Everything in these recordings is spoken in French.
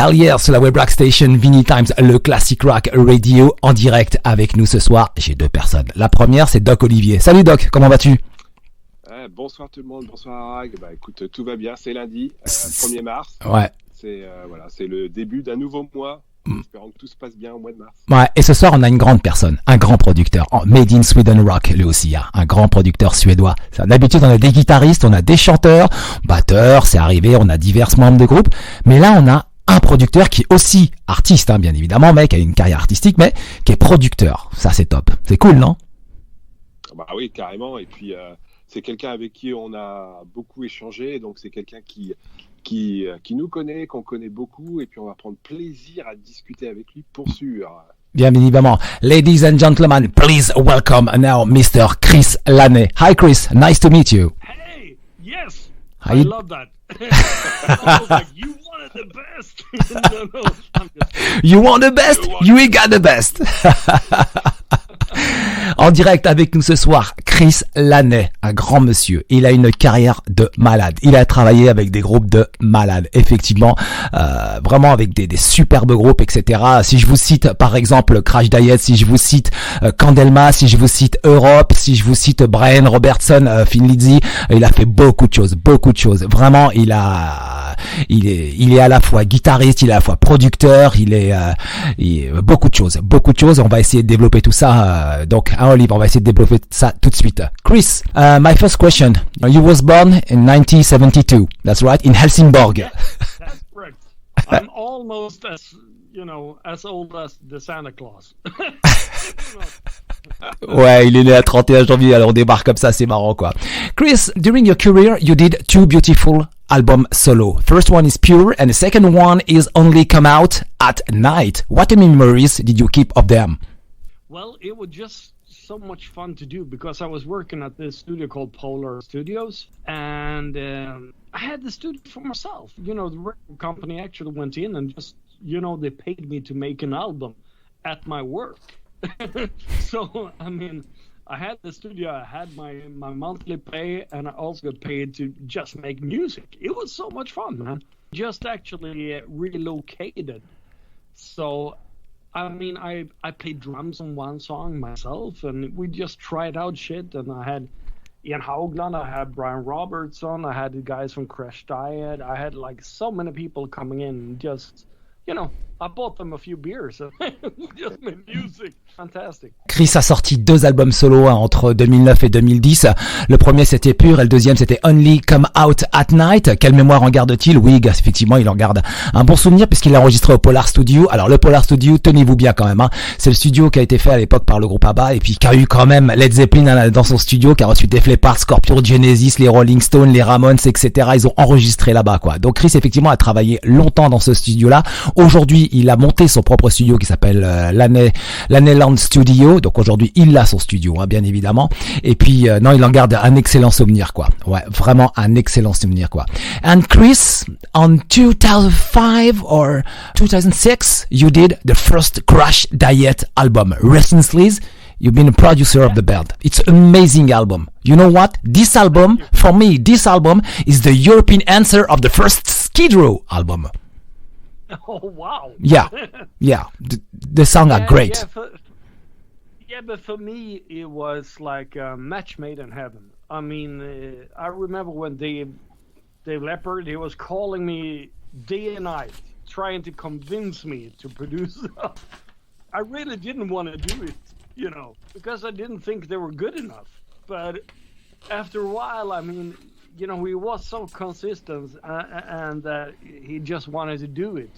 Hell yeah, sur la web rock station Vinylestimes, le classic rock radio en direct avec nous ce soir. J'ai deux personnes. La première, c'est Doc Olivier. Salut Doc, comment vas-tu? Bonsoir tout le monde, bonsoir Harrag. Bah écoute, tout va bien, c'est lundi, 1er mars. Ouais. C'est le début d'un nouveau mois. Espérons que tout se passe bien au mois de mars. Ouais, et ce soir, on a une grande personne, un grand producteur, Made in Sweden Rock, lui aussi, hein, un grand producteur suédois. D'habitude, on a des guitaristes, on a des chanteurs, batteurs, c'est arrivé, on a divers membres de groupe, mais là, on a un producteur qui est aussi artiste, hein, bien évidemment, mec, qui a une carrière artistique, mais qui est producteur. Ça, c'est top. C'est cool, non? Bah oui, carrément. Et puis, c'est quelqu'un avec qui on a beaucoup échangé, donc c'est quelqu'un qui nous connaît, qu'on connaît beaucoup, et puis on va prendre plaisir à discuter avec lui pour sûr. Bien évidemment. Ladies and gentlemen, please welcome now Mr. Chris Laney. Hi Chris, nice to meet you. Hey, yes, How I you... love that. I was like, you wanted the best. No, I'm just... You want the best? You got the best. En direct avec nous ce soir, Chris Laney, un grand monsieur. Il a une carrière de malade. Il a travaillé avec des groupes de malades, effectivement, vraiment avec des superbes groupes, etc. Si je vous cite par exemple Crash Diet, si je vous cite Candelma, si je vous cite Europe, si je vous cite Brian Robertson, Thin Lizzy, il a fait beaucoup de choses. Vraiment, il est à la fois guitariste, il est à la fois producteur, il est beaucoup de choses. On va essayer de développer tout ça. Donc, Olivier, on va essayer de développer ça tout de suite. Chris, my first question. You was born in 1972. That's right, in Helsingborg. That's correct. I'm almost as old as the Santa Claus. Ouais, il est né à 31 janvier, alors on débarque comme ça, c'est marrant quoi. Chris, during your career, you did two beautiful album solo. First one is Pure and the second one is Only Come Out at Night. What memories did you keep of them? Well, it was just so much fun to do because I was working at this studio called Polar Studios, and I had the studio for myself. The record company actually went in and just, they paid me to make an album at my work. So, I mean, I had the studio, I had my monthly pay, and I also got paid to just make music. It was so much fun, man. Just actually relocated. So, I mean, I played drums on one song myself, and we just tried out shit. And I had Ian Haugland, I had Brian Robertson, I had the guys from Crash Diet. I had like so many people coming in and just, I bought them a few beers and just made music. Fantastic. Chris a sorti deux albums solo entre 2009 et 2010. Le premier c'était Pure et le deuxième c'était Only Come Out at Night. Quelle mémoire en garde-t-il? Oui, effectivement, il en garde un bon souvenir puisqu'il l'a enregistré au Polar Studio. Alors le Polar Studio, tenez-vous bien quand même, hein. C'est le studio qui a été fait à l'époque par le groupe ABBA et puis qui a eu quand même Led Zeppelin dans son studio, qui a reçu Def Leppard, Scorpions, Genesis, les Rolling Stones, les Ramones, etc. Ils ont enregistré là-bas, quoi. Donc Chris effectivement a travaillé longtemps dans ce studio-là. Aujourd'hui, il a monté son propre studio qui s'appelle Laneyland Studio. Donc aujourd'hui, il a son studio, hein, bien évidemment. Et puis, non, il en garde un excellent souvenir, quoi. Ouais, vraiment un excellent souvenir, quoi. And Chris, on 2005 or 2006, you did the first Crash Diet album. Recently, you've been a producer of the band. It's an amazing album. You know what? This album, for me, is the European answer of the first Skid Row album. Oh, wow. Yeah. The songs are great. But for me, it was like a match made in heaven. I mean, I remember when Dave Leppard, he was calling me day and night, trying to convince me to produce. I really didn't want to do it, because I didn't think they were good enough. But after a while, I mean, he was so consistent and he just wanted to do it,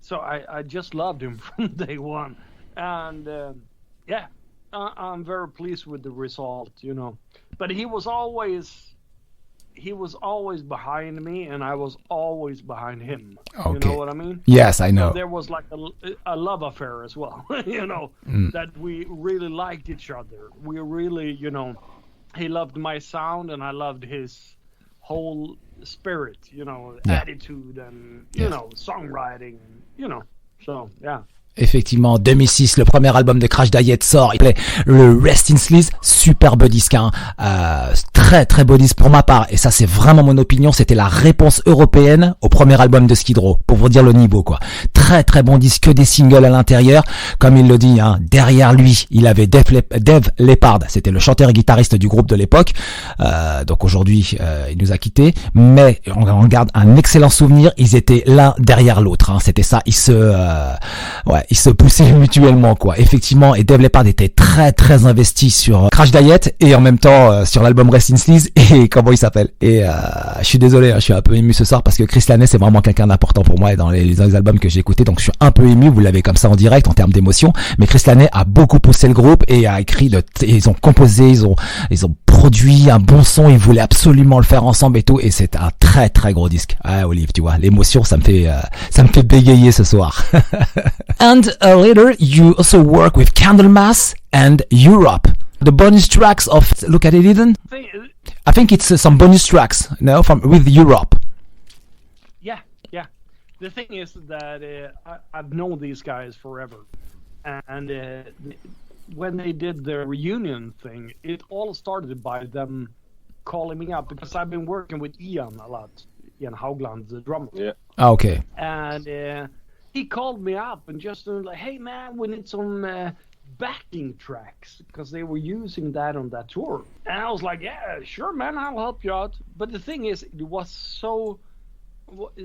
So I just loved him from day one. And I'm very pleased with the result, But he was always behind me and I was always behind him. Okay. You know what I mean? Yes, I know. So there was like a love affair as well, that we really liked each other. We really, he loved my sound and I loved his whole spirit, attitude and, songwriting, so, yeah. Effectivement, 2006, le premier album de Crash Diet sort, il plaît le Rest in Sleaze, superbe disque, hein. Très très beau disque pour ma part, et ça c'est vraiment mon opinion, c'était la réponse européenne au premier album de Skid Row, pour vous dire le niveau quoi. Très très bon disque, que des singles à l'intérieur, comme il le dit, hein, derrière lui, il avait Dave Leppard, c'était le chanteur et guitariste du groupe de l'époque, donc aujourd'hui il nous a quittés, mais on garde un excellent souvenir, ils étaient l'un derrière l'autre, hein. C'était ça, ils se poussaient mutuellement quoi. Effectivement, et Dave Leppard était très très investi sur Crash Diet et en même temps sur l'album Rest in Sleaze et comment il s'appelle. Et je suis désolé, hein, je suis un peu ému ce soir parce que Chris Laney c'est vraiment quelqu'un d'important pour moi et dans les albums que j'ai écoutés, donc je suis un peu ému. Vous l'avez comme ça en direct en termes d'émotion, mais Chris Laney a beaucoup poussé le groupe et a écrit ils ont composé, ils ont produit un bon son, ils voulaient absolument le faire ensemble et tout, et c'est un très très gros disque. Ah Olive, tu vois, l'émotion ça me fait bégayer ce soir. And later, you also work with Candlemas and Europe. The bonus tracks of Look at It Eden. I think it's some bonus tracks, no, with Europe. Yeah. The thing is that I've known these guys forever, and when they did the reunion thing, it all started by them calling me up because I've been working with Ian a lot, Ian Haugland, the drummer. Yeah. Okay. And he called me up and just like, hey man, we need some backing tracks because they were using that on that tour. And I was like, yeah, sure man, I'll help you out. But the thing is, it was so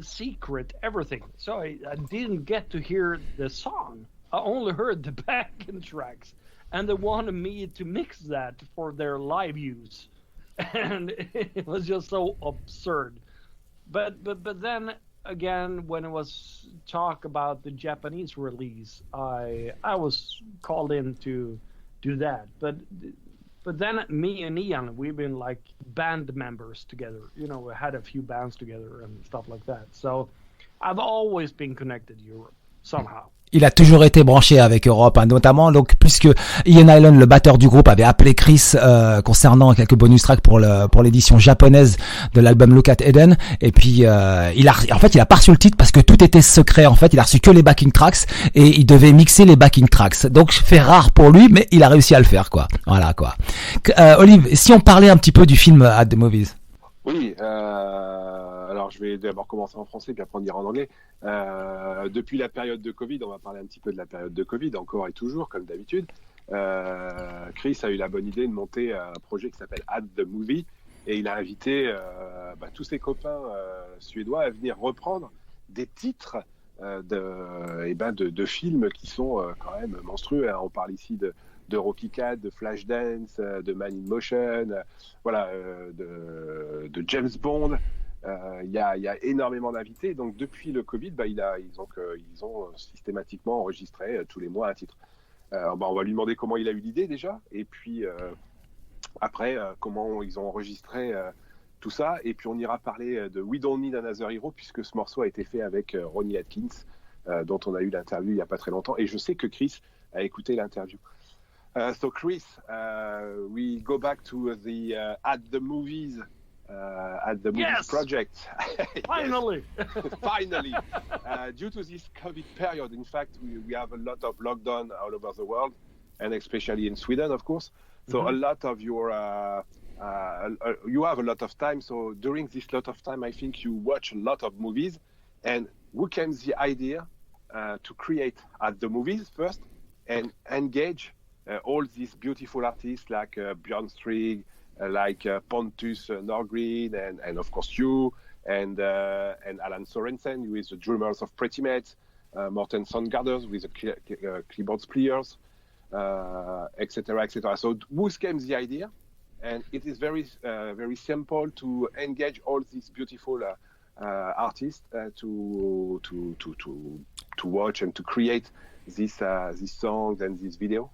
secret, everything. So I didn't get to hear the song. I only heard the backing tracks. And they wanted me to mix that for their live use. And it was just so absurd. But then again, when it was talk about the Japanese release, I was called in to do that. But then me and Ian, we've been like band members together. You know, we had a few bands together and stuff like that. So I've always been connected to Europe somehow. Il a toujours été branché avec Europe, hein, notamment donc puisque Ian Island, le batteur du groupe, avait appelé Chris concernant quelques bonus tracks pour l'édition japonaise de l'album Look at Eden, et puis il a pas reçu le titre parce que tout était secret. En fait, il a reçu que les backing tracks et il devait mixer les backing tracks. Donc fait rare pour lui, mais il a réussi à le faire quoi. Voilà quoi. Olive, si on parlait un petit peu du film At the Movies. Oui, alors je vais d'abord commencer en français puis après on ira en anglais. Depuis la période de Covid, on va parler un petit peu de la période de Covid, encore et toujours, comme d'habitude. Chris a eu la bonne idée de monter un projet qui s'appelle At the Movie et il a invité tous ses copains suédois à venir reprendre des titres de films qui sont quand même monstrueux, hein. On parle ici de Rocky IV, de Flashdance, de Man in Motion, de James Bond. Il y a énormément d'invités. Donc depuis le Covid, ils ont systématiquement enregistré tous les mois un titre. On va lui demander comment il a eu l'idée déjà, et puis après comment ils ont enregistré tout ça. Et puis on ira parler de We Don't Need Another Hero, puisque ce morceau a été fait avec Ronnie Atkins, dont on a eu l'interview il n'y a pas très longtemps. Et je sais que Chris a écouté l'interview. So Chris, we go back to the At the Movies Yes! project. Finally! Finally! Due to this COVID period, in fact, we have a lot of lockdown all over the world, and especially in Sweden, of course. So a lot of your, you have a lot of time. So during this lot of time, I think you watch a lot of movies. And who came the idea to create At the Movies first and engage all these beautiful artists like Björn Strig, like Pontus Norgren, and of course you, and Alan Sorensen, who is the drummers of Pretty Mates, Morten Sandgarders with the keyboard players, etc., etc. So who came the idea? And it is very simple to engage all these beautiful artists to watch and to create these songs and this video.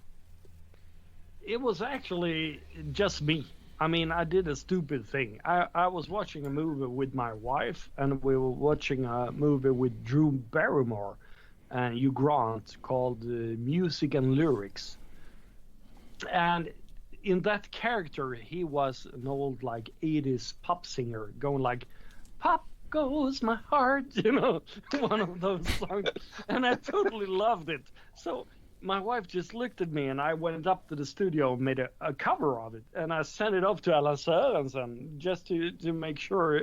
It was actually just me. I mean, I did a stupid thing. I was watching a movie with my wife, and we were watching a movie with Drew Barrymore and Hugh Grant called Music and Lyrics. And in that character, he was an old, like, 80s pop singer going like, pop Goes My Heart, one of those songs. And I totally loved it. So my wife just looked at me, and I went up to the studio and made a cover of it. And I sent it off to Alan Sørensen just to make sure,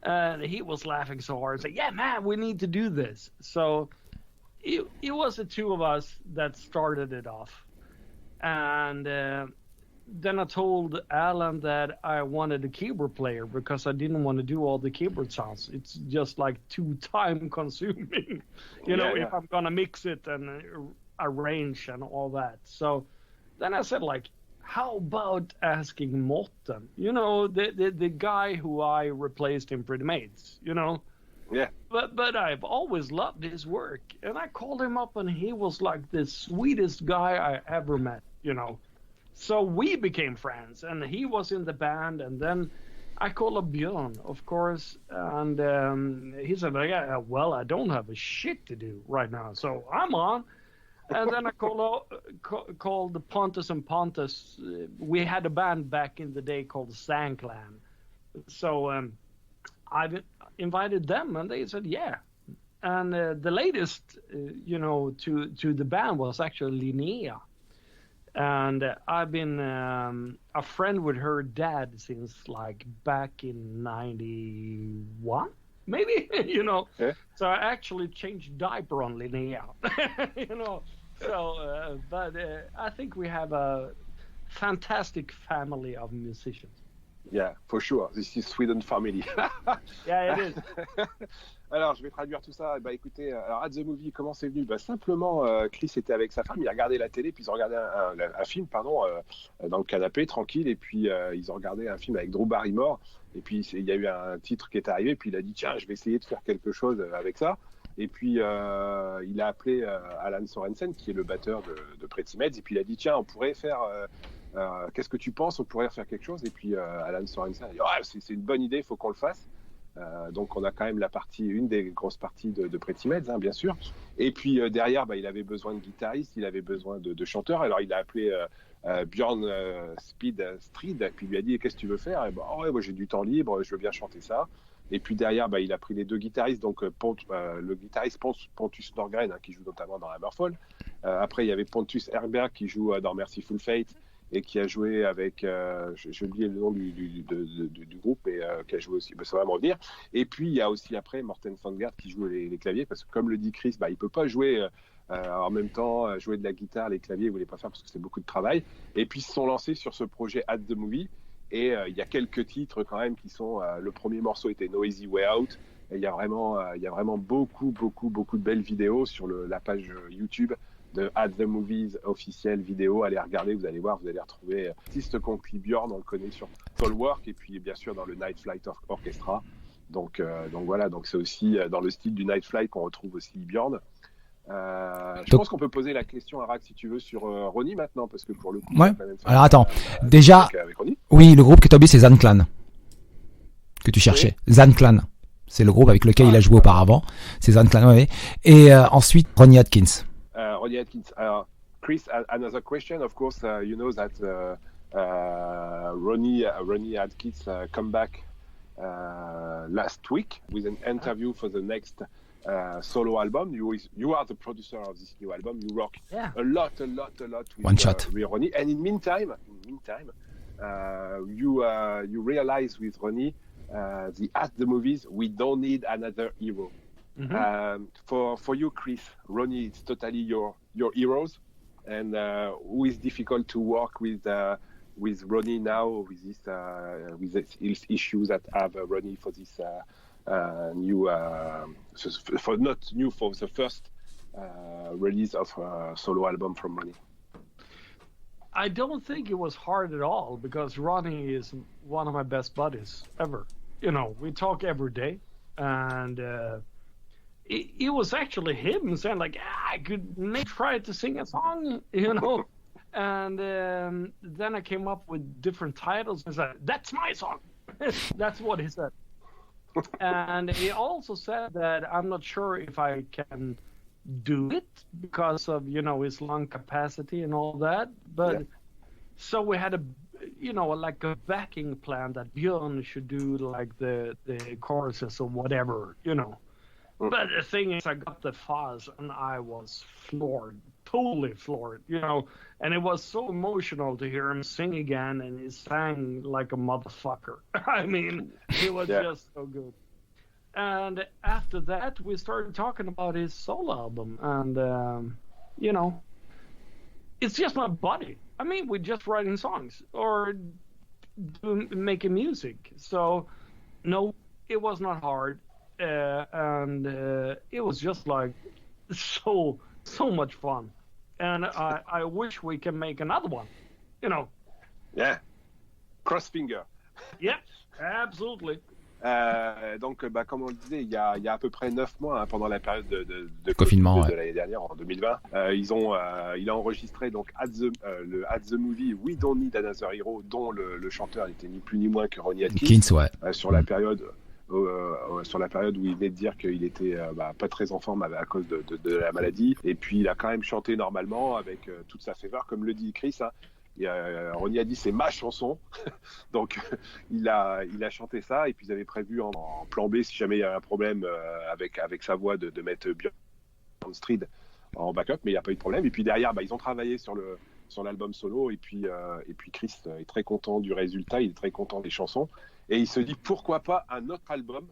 And he was laughing so hard. Said, yeah, man, we need to do this. So it was the two of us that started it off. And then I told Alan that I wanted a keyboard player because I didn't want to do all the keyboard sounds. It's just like too time consuming, if I'm going to mix it and arrange and all that. So then I said, like, how about asking Morten, the guy who I replaced in Pretty Maids, Yeah. But I've always loved his work. And I called him up, and he was like the sweetest guy I ever met, So we became friends, and he was in the band. And then I called up Björn, of course. And he said, well, I don't have a shit to do right now, so I'm on. And then I called the Pontus and Pontus. We had a band back in the day called the Sang Clan. So I invited them, and they said, yeah. And the latest, to the band was actually Linnea. And I've been a friend with her dad since like back in 91, maybe, Yeah. So I actually changed diaper on Linnea, So, but I think we have a fantastic family of musicians. Yeah, for sure. This is Sweden family. Yeah, it is. Alors, je vais traduire tout ça. Bah, écoutez, alors, At the Movie, comment c'est venu? Bah, simplement, Chris était avec sa femme, il a regardé la télé, puis ils ont regardé un film, dans le canapé, tranquille, et puis ils ont regardé un film avec Drew Barrymore, et puis il y a eu un titre qui est arrivé, puis il a dit, tiens, je vais essayer de faire quelque chose avec ça. Et puis, il a appelé Alan Sørensen, qui est le batteur de Pretty Maids, et puis il a dit, tiens, on pourrait faire... qu'est-ce que tu penses? On pourrait faire quelque chose? Et puis Alan Sørensen a dit, c'est une bonne idée, il faut qu'on le fasse. Donc on a quand même une des grosses parties de Pretty Maids, bien sûr. Et puis derrière, il avait besoin de guitaristes, il avait besoin de chanteurs. Alors il a appelé Björn Strid, et puis il lui a dit, qu'est-ce que tu veux faire? Et moi j'ai du temps libre, je veux bien chanter ça. Et puis derrière, il a pris les deux guitaristes, donc le guitariste Pontus Norgren, qui joue notamment dans Hammerfall. Après il y avait Pontus Herberg qui joue dans Merciful Fate, et qui a joué avec, j'ai oublié le nom du groupe, mais qui a joué aussi, ça va me revenir. Et puis il y a aussi après Morten Sandgaard qui joue les claviers, parce que comme le dit Chris, il peut pas jouer en même temps, jouer de la guitare, les claviers, il voulait pas faire parce que c'est beaucoup de travail. Et puis ils se sont lancés sur ce projet At the Movie, et il y a quelques titres quand même qui sont, le premier morceau était No Easy Way Out, et il y a vraiment beaucoup de belles vidéos sur la page YouTube de At the Movies officielle vidéo. Allez regarder, vous allez voir, vous allez retrouver artistes compris Björn, on le connaît sur Soulwork, et puis bien sûr dans le Night Flight Orchestra. Donc voilà, donc c'est aussi dans le style du Night Flight qu'on retrouve aussi Björn. Je pense qu'on peut poser la question à Harrag, si tu veux, sur Ronnie maintenant, parce que pour le coup, ouais. Quand même alors attends, déjà, avec Ronnie. Oui, le groupe qui est tombé, c'est Zan Clan que tu cherchais. Oui. Zan Clan, c'est le groupe avec lequel il a joué auparavant. C'est Zan Clan, oui. Et ensuite Ronnie Atkins. Ronnie Atkins. Chris, another question. Of course, you know that Ronnie Atkins come back last week with an interview for the next solo album. You are the producer of this new album. You work a lot with Ronnie. And in meantime, you realize with Ronnie, at the movies, we don't need another hero. Mm-hmm. For you, Chris, Ronnie is totally your heroes, and who is difficult to work with Ronnie now with these issues that have Ronnie for this new for the first release of a solo album from Ronnie. I don't think it was hard at all, because Ronnie is one of my best buddies ever. We talk every day, and it was actually him saying, like, I could try to sing a song, and then I came up with different titles and said, that's my song. That's what he said. And he also said that I'm not sure if I can do it because of, his lung capacity and all that. But so we had like a backing plan that Björn should do like the choruses or whatever, But the thing is, I got the fuzz and I was floored, totally floored, And it was so emotional to hear him sing again, and he sang like a motherfucker. I mean, it was just so good. And after that, we started talking about his solo album, and it's just my buddy. I mean, we're just writing songs or making music. So, no, it was not hard. And it was just like so much fun, and I wish we can make another one, Yeah, cross finger. Yeah, absolutely. Donc, comme on le disait, il y a à peu près 9 mois, pendant la période de confinement de l'année dernière, en 2020, il a enregistré donc le At the Movie We Don't Need Another Hero, dont le chanteur n'était ni plus ni moins que Ronnie Atkins, sur la période où il venait de dire qu'il était pas très en forme à cause de la maladie. Et puis il a quand même chanté normalement avec toute sa ferveur, comme le dit Chris. Ronnie a dit c'est ma chanson, donc il a chanté ça. Et puis ils avaient prévu en plan B, si jamais il y avait un problème avec sa voix, de mettre Björn Street en backup, mais il n'y a pas eu de problème. Et puis derrière, ils ont travaillé sur l'album solo, et puis Chris est très content du résultat, il est très content des chansons, et il se dit pourquoi pas un autre album.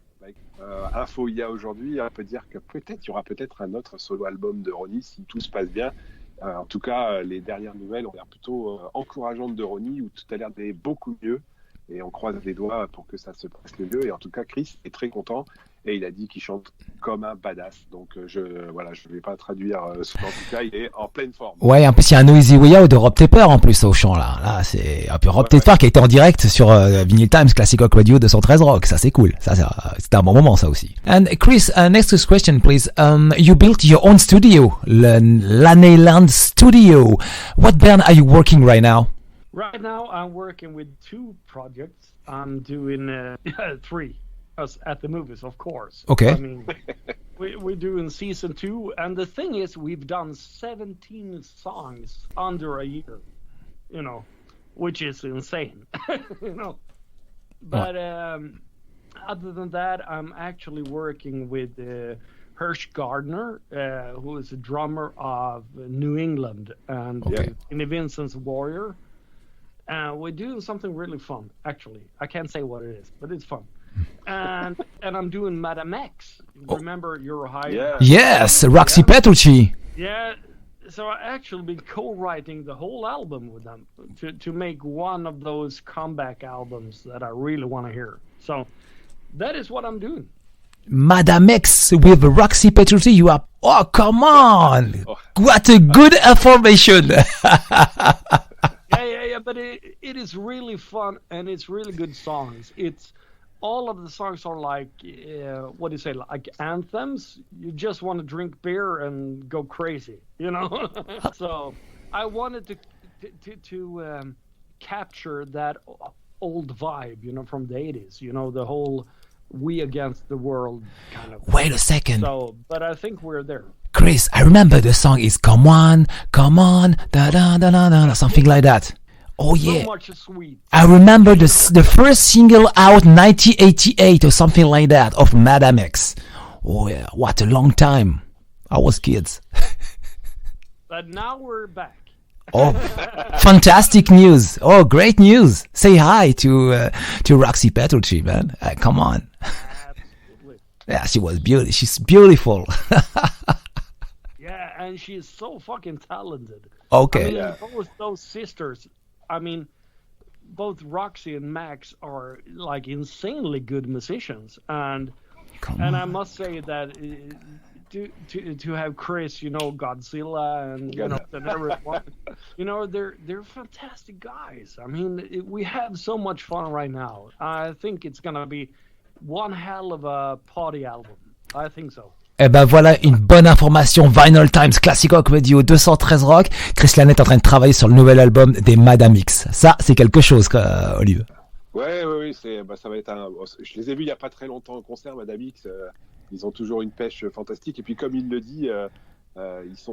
Info il y a aujourd'hui, on peut dire que peut-être il y aura un autre solo album de Ronnie si tout se passe bien. En tout cas, les dernières nouvelles ont l'air plutôt encourageantes de Ronnie, où tout a l'air d'aller beaucoup mieux, et on croise les doigts pour que ça se passe le mieux. Et en tout cas, Chris est très content, et il a dit qu'il chante comme un badass. Donc je vais pas traduire ce qu'en tout cas, il est en pleine forme. Ouais, en plus il y a un Noisy Way Out de Rob Tepper en plus au chant là. Là c'est un peu Rob Tepper qui a été en direct sur Vinylestimes Classic Rock Radio 213 Rock. Ça c'est cool. Ça c'était un bon moment ça aussi. And Chris, next question please. You built your own studio, Laney Studio. What band are you working right now? Right now I'm working with 2 projects. I'm doing 3. Us at the movies, of course. Okay. I mean, we're doing season 2, and the thing is, we've done 17 songs under a year, which is insane, But other than that, I'm actually working with Hirsch Gardner, who is a drummer of New England and in Vincent's Warrior. We're doing something really fun, actually. I can't say what it is, but it's fun. And I'm doing Madame X. Remember Euro High? Yeah. Yes, Roxy Petrucci. Yeah. So I actually been co-writing the whole album with them to make one of those comeback albums that I really want to hear. So that is what I'm doing. Madame X with Roxy Petrucci. You are. Oh, come on! What a good information. Yeah. But it is really fun, and it's really good songs. All of the songs are like, what do you say, like anthems. You just want to drink beer and go crazy, So I wanted to capture that old vibe, from the 80s, the whole we against the world kind of. Wait a second. So, but I think we're there. Chris, I remember the song is Come On, da da da da da, something like that. Oh yeah. So much sweet. I remember the first single out 1988 or something like that of Madame X. Oh yeah, what a long time. I was kids. But now we're back. Oh, fantastic news. Oh, great news. Say hi to Roxy Petrucci, man. Come on. Absolutely. Yeah, she was beautiful. She's beautiful. Yeah, and she's so fucking talented. Okay. Both those sisters, both Roxy and Max are like insanely good musicians, and I must say that to have Chris, Godzilla, and and everyone, they're fantastic guys. We have so much fun right now. I think it's gonna be one hell of a party album. I think so. Eh ben voilà une bonne information. Vinylestimes Classic Rock Radio 213 Rock. Chris Laney est en train de travailler sur le nouvel album des Madame X. Ça, c'est quelque chose, Olivier. Oui, ça va être je les ai vus il y a pas très longtemps au concert, Madame X. Ils ont toujours une pêche fantastique. Et puis comme il le dit,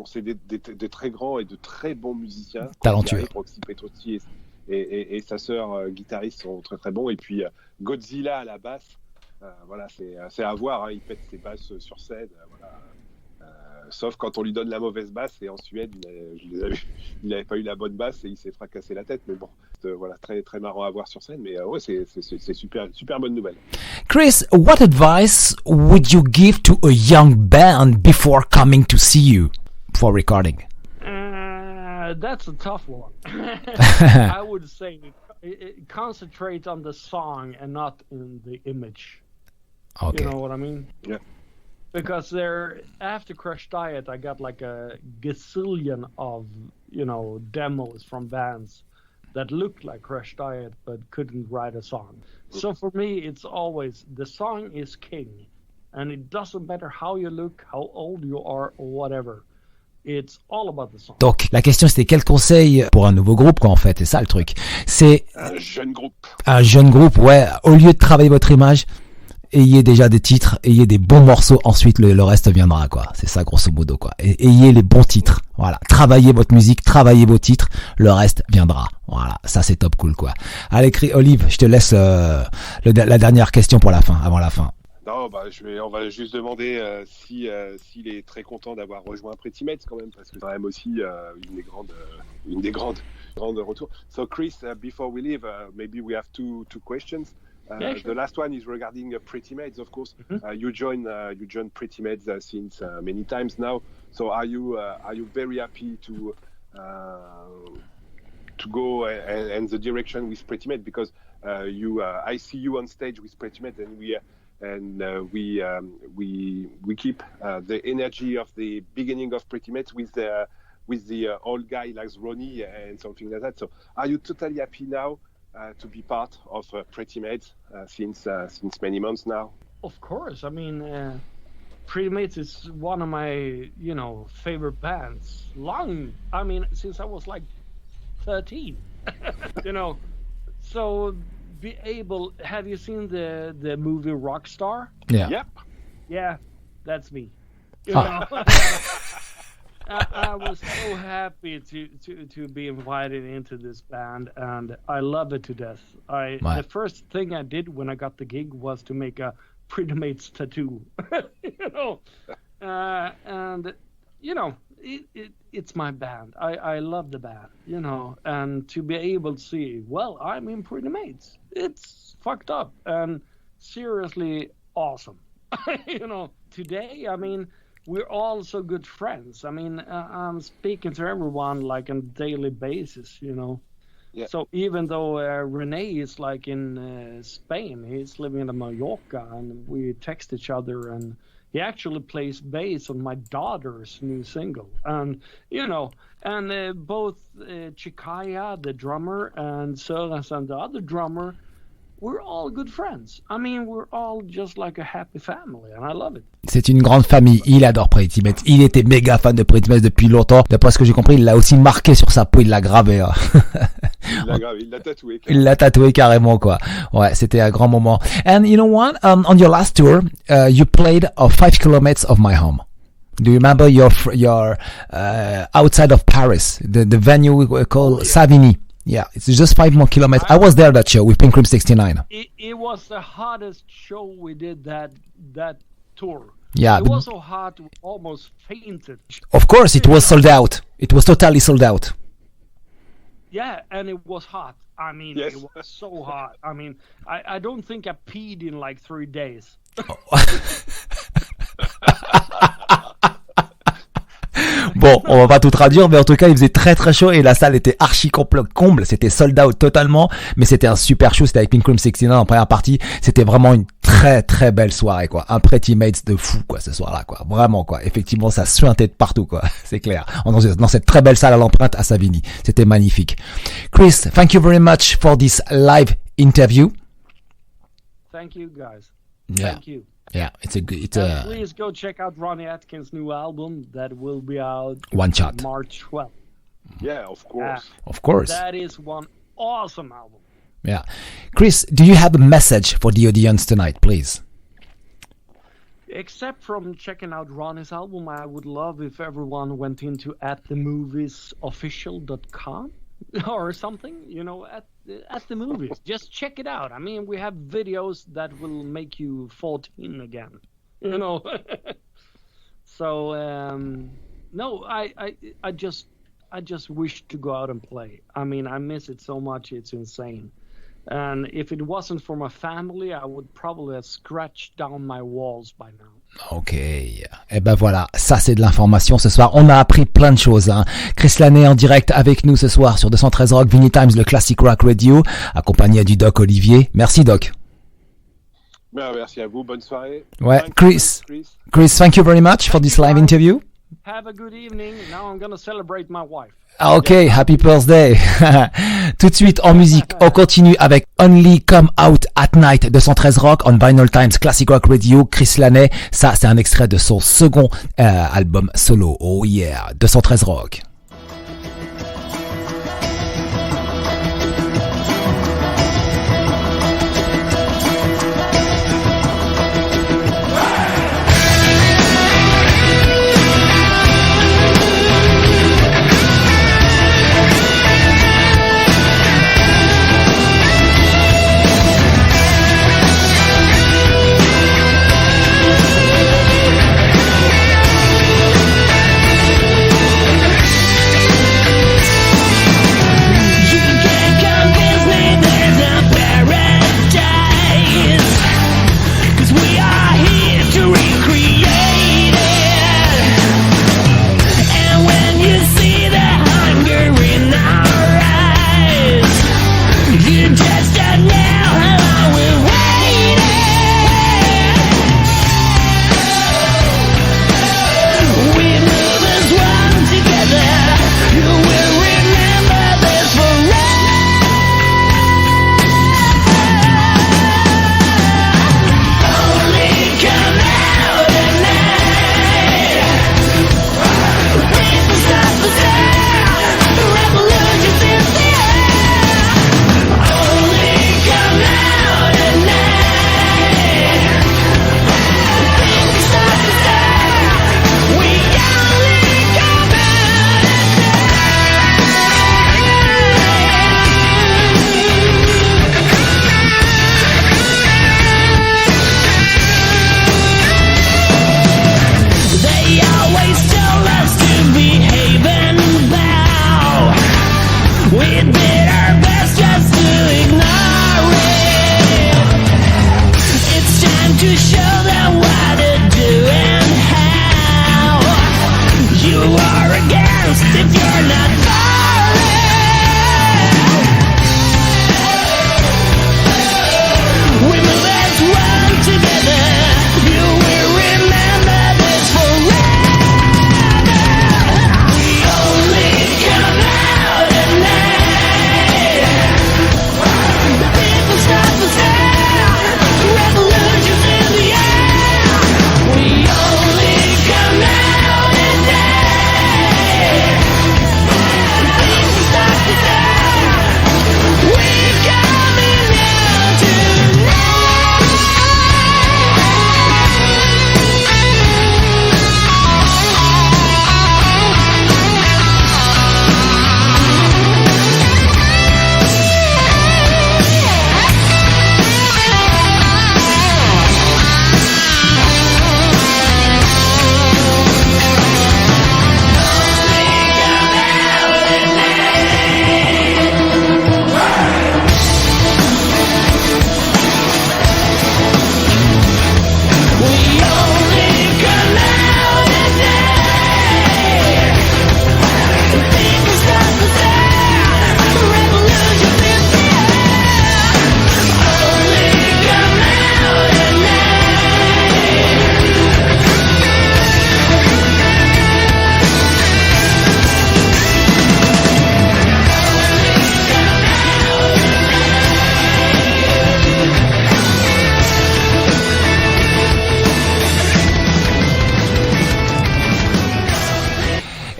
c'est des très grands et de très bons musiciens. Talentueux. Roxy Petrucci et sa sœur guitariste sont très très bons. Et puis Godzilla à la basse, voilà, c'est à voir. Hein, il pète ses basses sur scène. Voilà. Sauf quand on lui donne la mauvaise basse, et en Suède, il n'avait pas eu la bonne basse et il s'est fracassé la tête. Mais bon, voilà, très très marrant à voir sur scène. Mais ouais, c'est super bonne nouvelle. Chris, what advice would you give to a young band before coming to see you for recording? That's a tough one. I would say concentrate on the song and not in the image. Okay. You know what I mean? Yeah. Because after Crash Diet, I got like a gazillion of, demos from bands that looked like Crash Diet but couldn't write a song. So for me, it's always the song is king. And it doesn't matter how you look, how old you are, or whatever. It's all about the song. Donc, la question c'était quel conseil pour un nouveau groupe, quoi, en fait. C'est ça le truc. C'est un jeune groupe. Un jeune groupe, ouais. Au lieu de travailler votre image, ayez déjà des titres, ayez des bons morceaux, ensuite le reste viendra, quoi. C'est ça, grosso modo, quoi. Ayez les bons titres. Voilà. Travaillez votre musique, travaillez vos titres, le reste viendra. Voilà. Ça, c'est top cool, quoi. Allez, Olive, je te laisse la dernière question pour la fin, avant la fin. Non, on va juste demander s'il est très content d'avoir rejoint Pretty Mates quand même, parce que c'est quand même aussi une des grandes retours. So Chris, before we leave, maybe we have two questions. Yeah, sure. The last one is regarding Pretty Mates, of course. Mm-hmm. You joined Pretty Mates since many times now. So are you very happy to go and the direction with Pretty Mates, because I see you on stage with Pretty Mates, and we keep the energy of the beginning of Pretty Mates with the old guy like Ronnie and something like that. So are you totally happy now to be part of Pretty Mates since many months now? Of course. I mean, Pretty Mates is one of my favorite bands. Since I was like 13. So have you seen the movie Rockstar? Yeah. Yep. Yeah, that's me. I was so happy to be invited into this band, and I love it to death. The first thing I did when I got the gig was to make a Pretty Mates tattoo. It's my band. I love the band, and to be able to see, well, I'm in Pretty Mates. It's fucked up and seriously awesome. Today, we're all so good friends. I'm speaking to everyone like on a daily basis, Yeah. So even though Renee is like in Spain, he's living in Mallorca, and we text each other, and he actually plays bass on my daughter's new single. And, both Chikaya, the drummer, and Sören, the other drummer, we're all good friends. We're all just like a happy family, and I love it. C'est une grande famille. Il adore Pretty Mates. Il était méga fan de Pretty Mates depuis longtemps. D'après ce que j'ai compris, il l'a aussi marqué sur sa peau. Il l'a gravé. Hein. Il l'a tatoué. Il l'a tatoué carrément, quoi. Ouais, c'était un grand moment. And you know what? On your last tour, you played 5 kilometers of my home. Do you remember your outside of Paris, the venue called Savigny? Yeah, it's just 5 more kilometers. I was there that show with Pink Cream 69. It was the hottest show we did that tour. Yeah. It was so hot we almost fainted. Of course, it was sold out. It was totally sold out. Yeah, and it was hot. Yes. It was so hot. I don't think I peed in like 3 days. Bon, on va pas tout traduire, mais en tout cas, il faisait très très chaud et la salle était archi comble. C'était sold out totalement, mais c'était un super show. C'était avec Pink Cream 69 en première partie. C'était vraiment une très très belle soirée, quoi. Un Pretty Mates de fou, quoi, ce soir-là, quoi. Vraiment, quoi. Effectivement, ça suintait de partout, quoi. C'est clair. Dans cette très belle salle à l'Empreinte à Savigny. C'était magnifique. Chris, thank you very much for this live interview. Thank you, guys. Yeah. Thank you. Yeah, please go check out Ronnie Atkins' new album that will be out One Shot. March 12th. Yeah, of course. Of course. That is one awesome album. Yeah. Chris, do you have a message for the audience tonight, please? Except from checking out Ronnie's album, I would love if everyone went into atthemoviesofficial.com or something, at the movies. Just check it out. I mean, we have videos that will make you 14 again, So no, I just wish to go out and play. I mean, I miss it so much, it's insane. And if it wasn't for my family, I would probably have scratched down my walls by now. Ok, et ben voilà, ça c'est de l'information ce soir. On a appris plein de choses. Chris Laney en direct avec nous ce soir sur 213 Rock, Vinylestimes, le Classic Rock Radio, accompagné du Doc Olivier. Merci Doc. Merci à vous, bonne soirée. Ouais, Chris, thank you very much for this live interview. Have a good evening. Now I'm gonna celebrate my wife. Ok, happy birthday. Tout de suite en musique, on continue avec Only Come Out at Night, 213 Rock on Vinylestimes Classic Rock Radio, Chris Laney. Ça, c'est un extrait de son second album solo. Oh yeah, 213 Rock.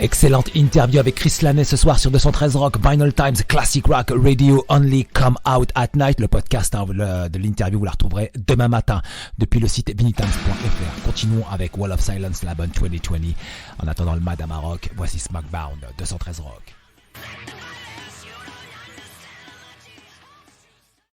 Excellente interview avec Chris Laney ce soir sur 213 Rock, Vinylestimes, Classic Rock Radio, Only Come Out at Night. Le podcast de l'interview, vous la retrouverez demain matin depuis le site vinylestimes.fr. Continuons avec Wall of Silence, l'album 2020. En attendant le Madame Rock, voici Smackbound, 213 Rock.